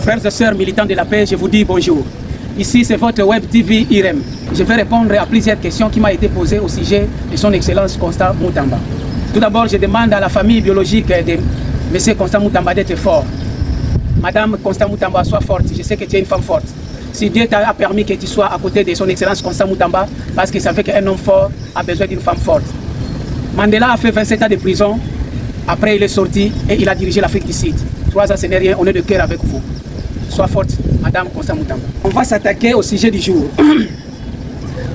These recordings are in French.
Frères et sœurs militants de la paix, je vous dis bonjour. Ici, c'est votre Web TV IREM. Je vais répondre à plusieurs questions qui m'ont été posées au sujet de son Excellence Constant Moutamba. Tout d'abord, je demande à la famille biologique de M. Constant Moutamba d'être fort. Madame Constant Moutamba, sois forte. Je sais que tu es une femme forte. Si Dieu t'a permis que tu sois à côté de son Excellence Constant Moutamba, parce qu'il savait qu'un homme fort a besoin d'une femme forte. Mandela a fait 27 ans de prison. Après, il est sorti et il a dirigé l'Afrique du Sud. 3 ans, ce n'est rien. On est de cœur avec vous. Sois forte, Madame Constant Moutamba. On va s'attaquer au sujet du jour.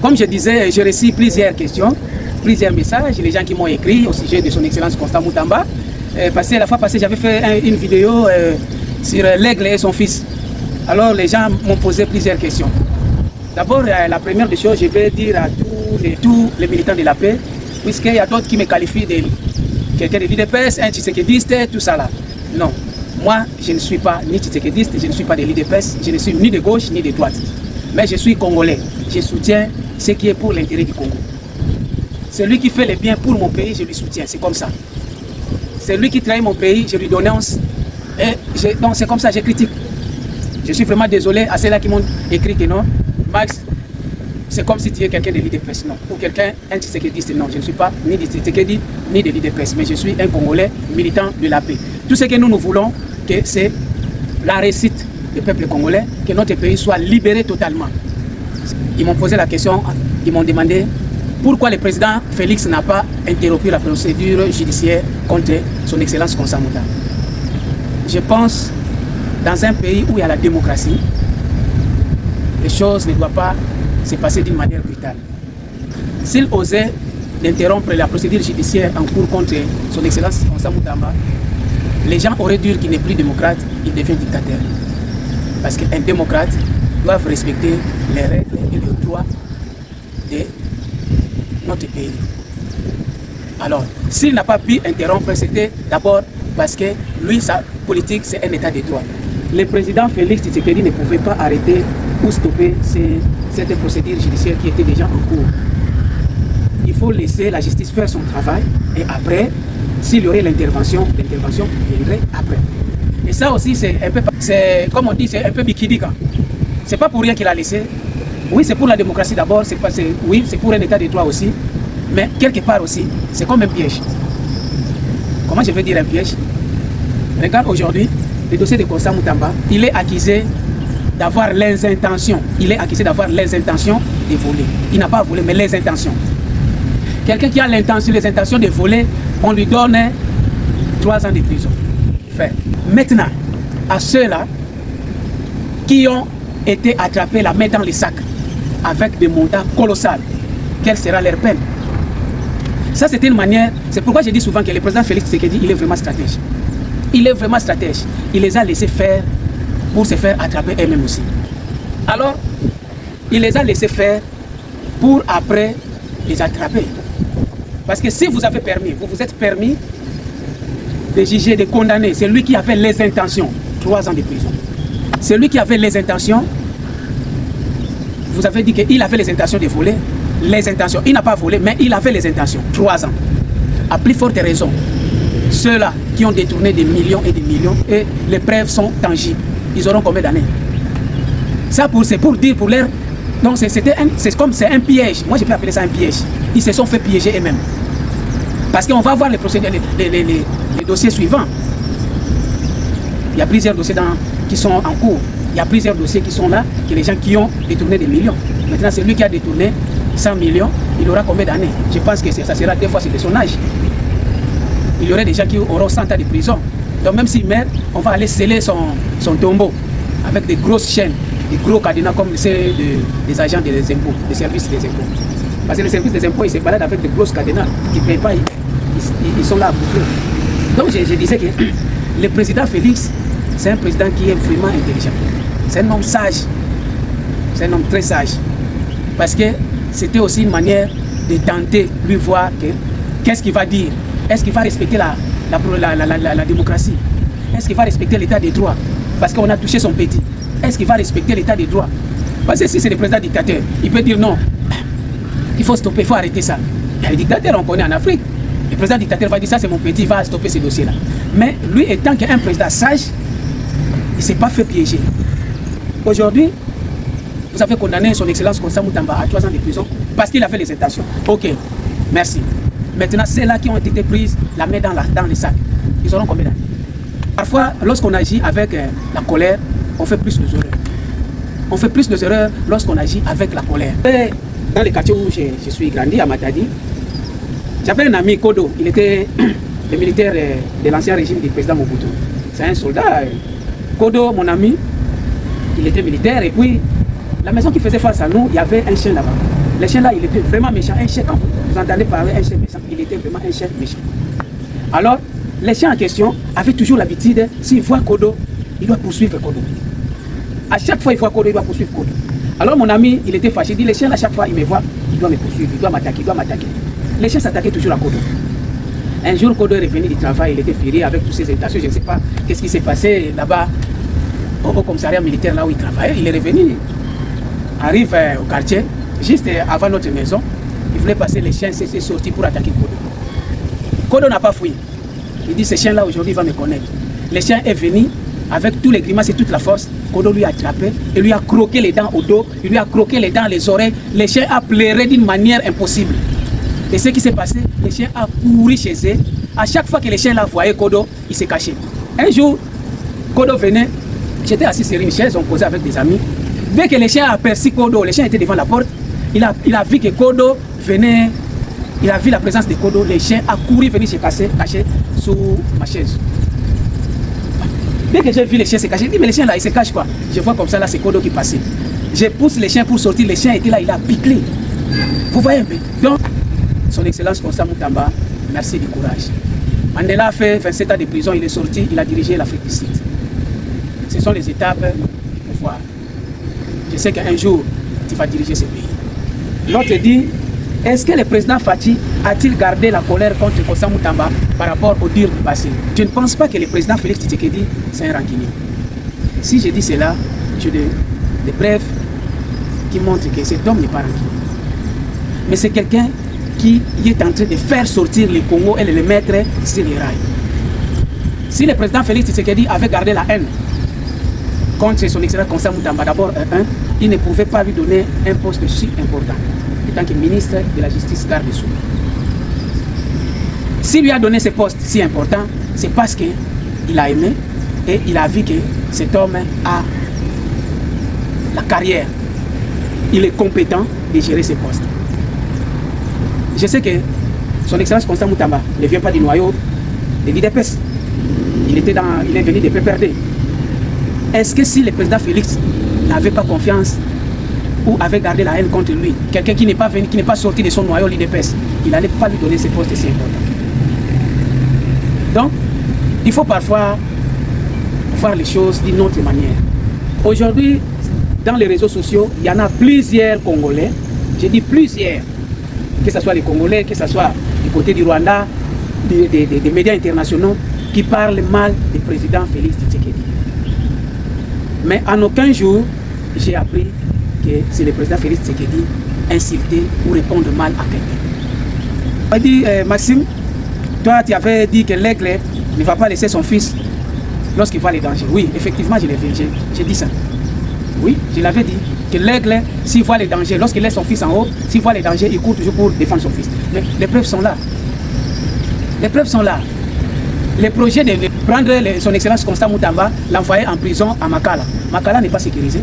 Comme je disais, j'ai reçu plusieurs questions, plusieurs messages, les gens qui m'ont écrit au sujet de son Excellence Constant Moutamba. Parce que la fois passée, j'avais fait une vidéo sur l'aigle et son fils. Alors, les gens m'ont posé plusieurs questions. D'abord, la première des choses, je vais dire à tous les militants de la paix, puisqu'il y a d'autres qui me qualifient de quelqu'un de l'IDPS, un tshisekidiste, tout ça là. Non. Moi, je ne suis pas ni tshisekidiste, je ne suis pas de l'IDPS, je ne suis ni de gauche ni de droite. Mais je suis congolais. Je soutiens ce qui est pour l'intérêt du Congo. Celui qui fait le bien pour mon pays, je lui soutiens. C'est comme ça. Celui qui trahit mon pays, je lui dénonce. Et donc c'est comme ça, je critique. Je suis vraiment désolé à ceux-là qui m'ont écrit que non. Max, c'est comme si tu es quelqu'un de l'IDPS. Non. Ou quelqu'un, un tshisekidiste. Non, je ne suis pas ni de tshisekedi ni de l'IDPS. Mais je suis un Congolais militant de la paix. Tout ce que nous voulons, c'est la réussite du peuple congolais, que notre pays soit libéré totalement. Ils m'ont posé la question, ils m'ont demandé pourquoi le président Félix n'a pas interrompu la procédure judiciaire contre son Excellence Constant Moutamba. Je pense, dans un pays où il y a la démocratie, les choses ne doivent pas se passer d'une manière brutale. S'il osait d'interrompre la procédure judiciaire en cours contre son Excellence Constant Moutamba, les gens auraient dit qu'il n'est plus démocrate, il devient dictateur. Parce qu'un démocrate doit respecter les règles et les droits de notre pays. Alors, s'il n'a pas pu interrompre, c'était d'abord parce que lui, sa politique, c'est un état de droit. Le président Félix Tshisekedi ne pouvait pas arrêter ou stopper cette procédure judiciaire qui était déjà en cours. Il faut laisser la justice faire son travail et après, s'il y aurait l'intervention viendrait après. Et ça aussi, c'est un peu, comme on dit, c'est un peu bikidika. C'est pas pour rien qu'il a laissé. Oui, c'est pour la démocratie d'abord, oui, c'est pour un état de droit aussi, mais quelque part aussi, c'est comme un piège. Comment je vais dire un piège? Regarde aujourd'hui, le dossier de Constant Moutamba, il est accusé d'avoir les intentions. Il est accusé d'avoir les intentions de voler. Il n'a pas volé, mais les intentions. Quelqu'un qui a l'intention, les intentions de voler, on lui donne 3 ans de prison. Fait. Maintenant, à ceux-là qui ont été attrapés la main dans les sacs avec des montants colossaux, quelle sera leur peine? Ça, c'était une manière. C'est pourquoi je dis souvent que le président Félix Tshisekedi, il est vraiment stratège. Il est vraiment stratège. Il les a laissés faire pour se faire attraper eux-mêmes aussi. Alors, il les a laissés faire pour après les attraper. Parce que si vous avez permis, vous vous êtes permis de juger, de condamner celui qui avait les intentions, 3 ans de prison. Celui qui avait les intentions, vous avez dit qu'il avait les intentions de voler, les intentions. Il n'a pas volé, mais il avait les intentions, 3 ans. À plus forte raison, ceux-là qui ont détourné des millions et des millions, et les preuves sont tangibles. Ils auront combien d'années? Ça, c'est pour dire, pour leur... Donc c'est comme c'est un piège. Moi, je peux appeler ça un piège. Ils se sont fait piéger eux-mêmes. Parce qu'on va voir les procédures, les dossiers suivants. Il y a plusieurs dossiers qui sont en cours. Il y a plusieurs dossiers qui sont là, que les gens qui ont détourné des millions. Maintenant, celui qui a détourné 100 millions, il aura combien d'années? Je pense que ça sera 2 fois de son âge. Il y aurait des gens qui auront 100 ans de prison. Donc même s'il meurt, on va aller sceller son tombeau avec des grosses chaînes, des gros cadenas comme ceux des agents des impôts, des services des impôts. Parce que les services des impôts, ils se baladent avec des grosses cadenas qui ne payent pas, ils sont là à boucler. Donc je disais que le président Félix, c'est un président qui est vraiment intelligent. C'est un homme sage. C'est un homme très sage. Parce que c'était aussi une manière de tenter, lui voir qu'est-ce qu'il va dire. Est-ce qu'il va respecter la démocratie? Est-ce qu'il va respecter l'état des droits? Parce qu'on a touché son petit. Est-ce qu'il va respecter l'état des droits? Parce que si c'est le président dictateur, il peut dire non. Il faut stopper, il faut arrêter ça. Il y a les dictateurs, on connaît en Afrique. Le président dictateur va dire ça, c'est mon petit, il va stopper ce dossier-là. Mais lui, étant qu'un président sage, Il ne s'est pas fait piéger. Aujourd'hui, vous avez condamné son Excellence Constant Moutamba à 3 ans de prison parce qu'il a fait les intentions. Ok, merci. Maintenant, ceux-là qui ont été prises la main dans les sacs, ils auront combien d'années? Parfois, lorsqu'on agit avec la colère, on fait plus de erreurs. On fait plus de erreurs lorsqu'on agit avec la colère. Et dans les quartiers où je suis grandi, à Matadi, j'avais un ami, Kodo. Il était le militaire de l'ancien régime du président Mobutu. C'est un soldat. Kodo, mon ami, il était militaire. Et puis, la maison qui faisait face à nous, il y avait un chien là-bas. Le chien là, il était vraiment méchant. Un chien, quand vous entendez parler un chien méchant, il était vraiment un chien méchant. Alors, les chiens en question avaient toujours l'habitude, s'il voit Kodo, il doit poursuivre Kodo. À chaque fois, il voit Kodo, il doit poursuivre Kodo. Alors, mon ami, il était fâché. Il dit, les chiens, à chaque fois, il me voit, il doit me poursuivre, il doit m'attaquer, il doit m'attaquer. Les chiens s'attaquaient toujours à Kodo. Un jour, Kodo est revenu du travail, il était férié avec toutes ses intentions. Je ne sais pas qu'est-ce qui s'est passé là-bas, au commissariat militaire, là où il travaillait. Il est revenu, arrive au quartier, juste avant notre maison. Il voulait passer les chiens, c'est sorti pour attaquer Kodo. Kodo n'a pas fui. Il dit, ce chien-là, aujourd'hui, va me connaître. Le chien est venu avec tous les grimaces et toute la force. Kodo lui a attrapé et lui a croqué les dents au dos, il lui a croqué les dents, les oreilles. Le chien a pleuré d'une manière impossible. Et ce qui s'est passé, le chien a couru chez eux. À chaque fois que le chien là voyait Kodo, il s'est caché. Un jour, Kodo venait, j'étais assis sur une chaise, on causait avec des amis. Dès que le chien a aperçu Kodo, le chien était devant la porte, il a vu que Kodo venait, il a vu la présence de Kodo, le chien a couru venir se cacher sous ma chaise. Dès que j'ai vu le chien se cacher, je dis, mais le chien là, il se cache quoi? Je vois comme ça, là, c'est Kodo qui passait. Je pousse le chien pour sortir, le chien était là, il a piclé. Vous voyez un peu? Donc, son Excellence Constant Moutamba, merci du courage. Mandela a fait 27 ans de prison, il est sorti, il a dirigé l'Afrique du Sud. Ce sont les étapes pour voir. Je sais qu'un jour, tu vas diriger ce pays. L'autre dit, est-ce que le président Faty a-t-il gardé la colère contre Constant Moutamba par rapport au dur du passé? Je ne pense pas que le président Félix Tshisekedi, c'est un rancunier. Si je dis cela, j'ai des preuves qui montrent que cet homme n'est pas rancunier. Mais c'est quelqu'un qui est en train de faire sortir le Congo et le mettre sur les rails. Si le président Félix Tshisekedi avait gardé la haine contre son excellent Constant Moutamba, d'abord, il ne pouvait pas lui donner un poste si important, en tant que ministre de la Justice garde des Sceaux. S'il lui a donné ce poste si important, c'est parce qu'il a aimé et il a vu que cet homme a la carrière. Il est compétent de gérer ce poste. Je sais que son Excellence Constant Moutamba ne vient pas du noyau de l'IDPS. Il est venu de PPRD. Est-ce que si le président Félix n'avait pas confiance ou avait gardé la haine contre lui, quelqu'un qui n'est pas venu, qui n'est pas sorti de son noyau l'IDPS, il n'allait pas lui donner ce poste si important. Donc, il faut parfois voir les choses d'une autre manière. Aujourd'hui, dans les réseaux sociaux, il y en a plusieurs Congolais, je dis plusieurs, que ce soit les Congolais, que ce soit du côté du Rwanda, des médias internationaux, qui parlent mal du président Félix Tshisekedi. Mais en aucun jour, j'ai appris que c'est le président Félix Tshisekedi insulter ou répondre mal à quelqu'un. On dit, Maxime, toi tu avais dit que l'aigle ne va pas laisser son fils lorsqu'il voit les dangers. Oui, effectivement, je l'ai vu, j'ai dit ça. Oui, je l'avais dit, que l'aigle, s'il voit les dangers, lorsqu'il laisse son fils en haut, s'il voit les dangers, il court toujours pour défendre son fils. Mais les preuves sont là. Les preuves sont là. Le projet de prendre son Excellence Constant Moutamba, l'envoyer en prison à Makala. Makala n'est pas sécurisé.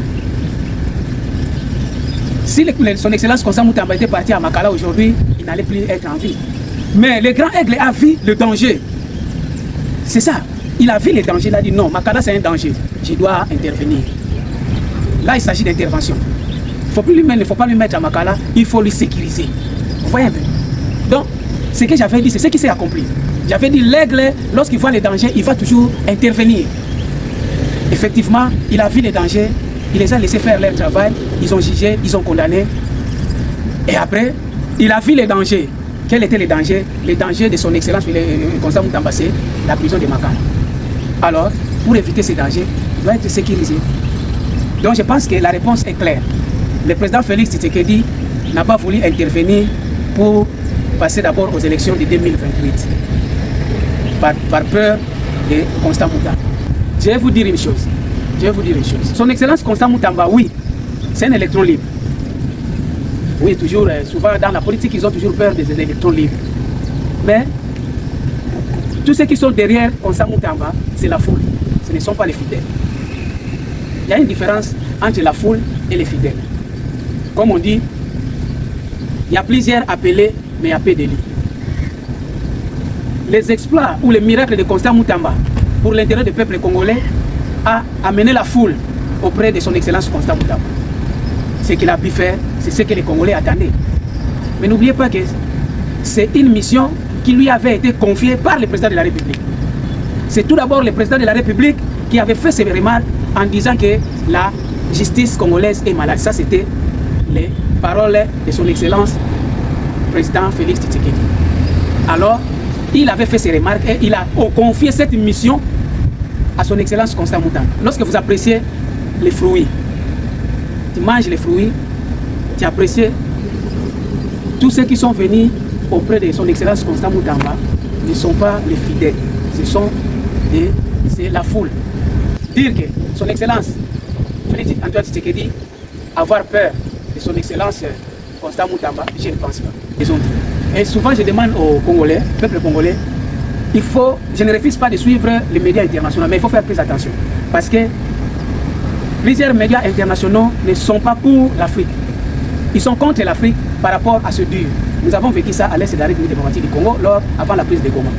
Si son Excellence Constant Moutamba était parti à Makala aujourd'hui, il n'allait plus être en vie. Mais le grand aigle a vu le danger. C'est ça. Il a vu le danger, il a dit non, Makala c'est un danger. Je dois intervenir. Là, il s'agit d'intervention. Il ne faut pas lui mettre à Makala, il faut lui sécuriser. Vous voyez un peu? Donc, ce que j'avais dit, c'est ce qui s'est accompli. J'avais dit, l'aigle, lorsqu'il voit les dangers, il va toujours intervenir. Effectivement, il a vu les dangers, il les a laissés faire leur travail, ils ont jugé, ils ont condamné. Et après, il a vu les dangers. Quels étaient les dangers? Les dangers de son Excellence Constant Moutamba, c'est la prison de Makala. Alors, pour éviter ces dangers, il doit être sécurisé. Donc je pense que la réponse est claire. Le président Félix Tshisekedi n'a pas voulu intervenir pour passer d'abord aux élections de 2028 par peur de Constant Moutamba. Je vais vous dire une chose. Je vais vous dire une chose. Son Excellence Constant Moutamba, oui, c'est un électron libre. Oui, toujours, souvent dans la politique, ils ont toujours peur des électrons libres. Mais tous ceux qui sont derrière Constant Moutamba, c'est la foule. Ce ne sont pas les fidèles. Il y a une différence entre la foule et les fidèles. Comme on dit, il y a plusieurs appelés, mais il y a peu d'élus. Les exploits ou les miracles de Constant Moutamba pour l'intérêt du peuple congolais a amené la foule auprès de son Excellence Constant Moutamba. Ce qu'il a pu faire, c'est ce que les Congolais attendaient. Mais n'oubliez pas que c'est une mission qui lui avait été confiée par le président de la République. C'est tout d'abord le président de la République qui avait fait ces remarques en disant que la justice congolaise est malade. Ça, c'était les paroles de son Excellence président Félix Tshisekedi. Alors, il avait fait ces remarques et il a confié cette mission à son Excellence Constant Moutamba. Lorsque vous appréciez les fruits, tu manges les fruits, tu apprécies tous ceux qui sont venus auprès de son Excellence Constant Moutamba ne sont pas les fidèles, c'est la foule. Dire que son Excellence Félix Antoine Tshisekedi avoir peur de son Excellence Constant Moutamba, je ne pense pas. Ils ont dit. Et souvent je demande aux Congolais, au peuple congolais, je ne refuse pas de suivre les médias internationaux, mais il faut faire plus attention. Parce que plusieurs médias internationaux ne sont pas pour l'Afrique. Ils sont contre l'Afrique par rapport à ce dur. Nous avons vécu ça à l'est de la République démocratique du Congo avant la prise de Goma.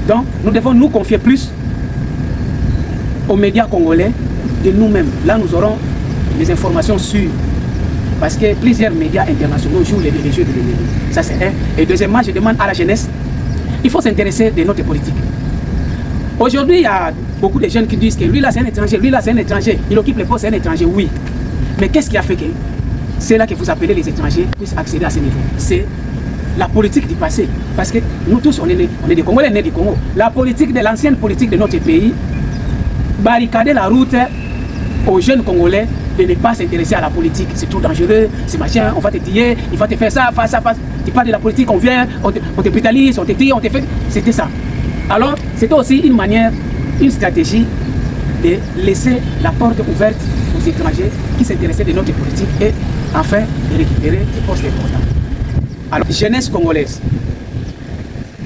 Donc nous devons nous confier plus aux médias congolais de nous-mêmes. Là nous aurons des informations sûres. Parce que plusieurs médias internationaux jouent les jeux de l'ennemi. Ça c'est un. Et deuxièmement, je demande à la jeunesse, il faut s'intéresser de notre politique. Aujourd'hui, il y a beaucoup de jeunes qui disent que lui là c'est un étranger, lui là c'est un étranger, il occupe les postes, c'est un étranger, oui. Mais qu'est-ce qui a fait que c'est là que vous appelez les étrangers puissent accéder à ce niveau? C'est la politique du passé. Parce que nous tous, on est des Congolais nés du Congo. La politique de l'ancienne politique de notre pays barricader la route aux jeunes Congolais de ne pas s'intéresser à la politique. C'est trop dangereux, c'est machin, on va te tuer, il va te faire ça, ça. Tu parles de la politique, on vient, on te brutalise, on te tue, on te fait. C'était ça. Alors, c'était aussi une manière, une stratégie de laisser la porte ouverte aux étrangers qui s'intéressaient de notre politique et enfin de récupérer des postes importants. Alors, jeunesse congolaise,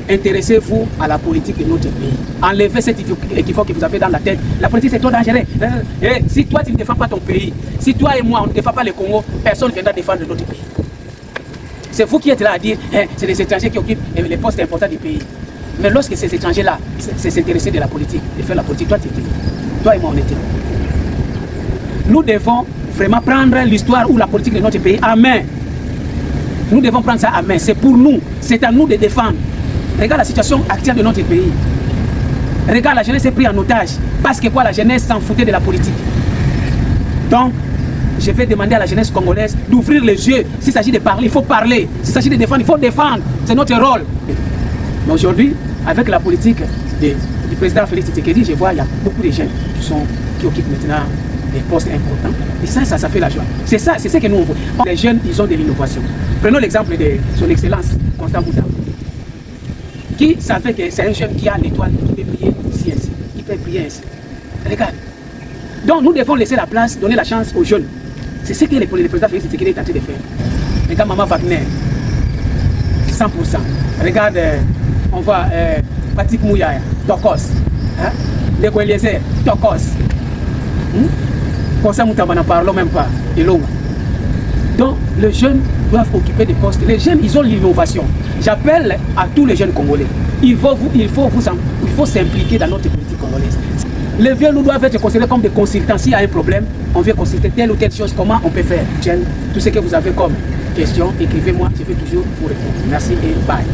intéressez-vous à la politique de notre pays. Enlevez cet équivoque que vous avez dans la tête. La politique c'est trop dangereux. Et si toi tu ne défends pas ton pays, si toi et moi on ne défend pas le Congo, personne ne viendra défendre notre pays. C'est vous qui êtes là à dire, c'est les étrangers qui occupent les postes importants du pays. Mais lorsque ces étrangers-là s'intéressaient de la politique, de faire la politique, toi et moi on était. Nous devons vraiment prendre l'histoire ou la politique de notre pays à main. Nous devons prendre ça à main. C'est pour nous, c'est à nous de défendre. Regarde la situation actuelle de notre pays. Regarde, la jeunesse est prise en otage. Parce que quoi, la jeunesse s'en foutait de la politique. Donc, je vais demander à la jeunesse congolaise d'ouvrir les yeux. S'il s'agit de parler, il faut parler. S'il s'agit de défendre, il faut défendre. C'est notre rôle. Mais aujourd'hui, avec la politique du président Félix Tshisekedi, je vois qu'il y a beaucoup de jeunes qui occupent maintenant des postes importants. Et ça fait la joie. C'est ça, c'est ce que nous on veut. Les jeunes, ils ont de l'innovation. Prenons l'exemple de son Excellence Constant Moutamba, qui savait que c'est un jeune qui a l'étoile, qui peut prier ici, ainsi, qui peut prier ainsi. Regarde. Donc nous devons laisser la place, donner la chance aux jeunes. C'est ce que le président Félix Tshisekedi est en train de faire. Regarde Maman Wagner, 100%. Regarde, on voit Patrick Mouyaya, Tokos. Hein? Leko Eliezer, Tokos. Constant Moutamba n'en parlons même pas. Et Longa. Donc les jeunes doivent occuper des postes. Les jeunes, ils ont l'innovation. J'appelle à tous les jeunes Congolais. Il faut s'impliquer dans notre politique congolaise. Les vieux nous doivent être considérés comme des consultants. S'il y a un problème, on vient consulter telle ou telle chose. Comment on peut faire? Tout ce que vous avez comme question, écrivez-moi. Je vais toujours vous répondre. Merci et bye.